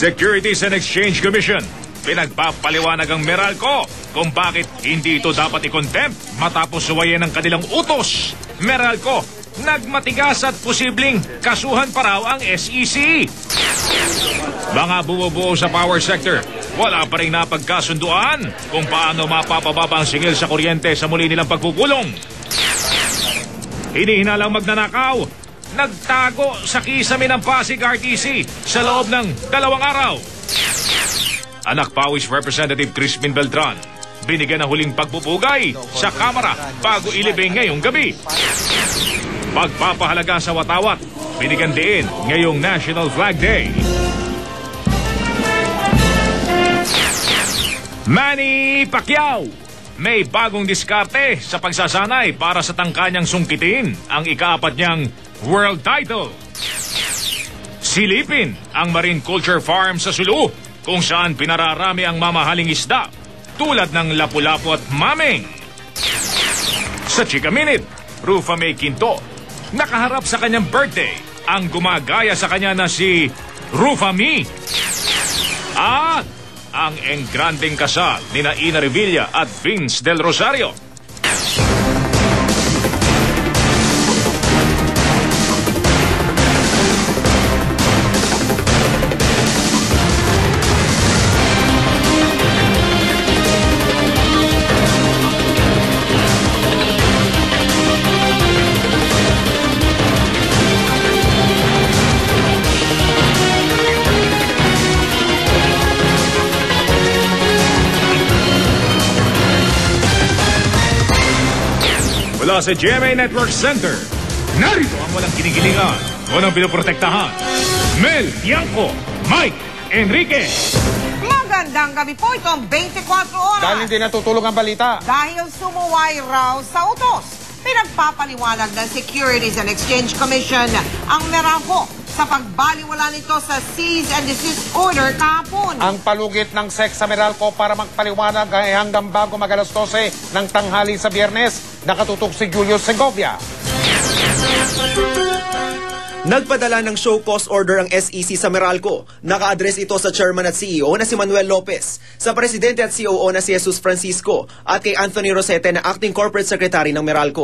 Securities and Exchange Commission, pinagpapaliwanag ang Meralco kung bakit hindi ito dapat i-contempt matapos suwayin ang kanilang utos. Meralco, nagmatigas at posibleng kasuhan pa raw ang SEC. Mga bumubuo sa power sector, wala pa rin napagkasunduan kung paano mapapababa ang singil sa kuryente sa muli nilang pagpupulong. Hinihinalang magnanakaw, nagtago sa kisame ng Pasig RTC sa loob ng 2 araw. Anak Pawis Representative Crispin Beltran, binigyan ng huling pagpupugay sa Kamara bago ilibing ngayong gabi. Pagpapahalaga sa watawat, binigyan din ngayong National Flag Day. Manny Pacquiao, may bagong diskarte sa pagsasanay para sa tangkanyang sungkitin ang ika-4 niyang world title. Silipin ang Marine Culture Farm sa Sulu kung saan pinararami ang mamahaling isda tulad ng lapu-lapu at mameng. Sa Chika Minute, Rufa May Quinto, nakaharap sa kanyang birthday ang gumagaya sa kanya na si Rufa Me. At ang engranding kasal ni Ina Revilla at Vince Del Rosario. Mula sa GMA Network Center, narito ang walang kinikilingan, walang pinoprotektahan. Mel Bianco, Mike Enrique. Magandang gabi po, itong 24 oras. Dahil hindi natutulog ang balita. Dahil sumuway raw sa utos. Pinagpapaliwanag ng Securities and Exchange Commission ang Meralco sa pagbaliwala nito sa Cease and Desist Order kahapon. Ang palugit ng SEC sa Meralco para magpaliwanag ay hanggang bago mag-alas 12 ng tanghali sa Biyernes. Nakatutok si Julius Segovia. Nagpadala ng show cause order ang SEC sa Meralco. Naka-address ito sa chairman at CEO na si Manuel Lopez, sa presidente at COO na si Jesus Francisco, at kay Anthony Rosete na acting corporate secretary ng Meralco.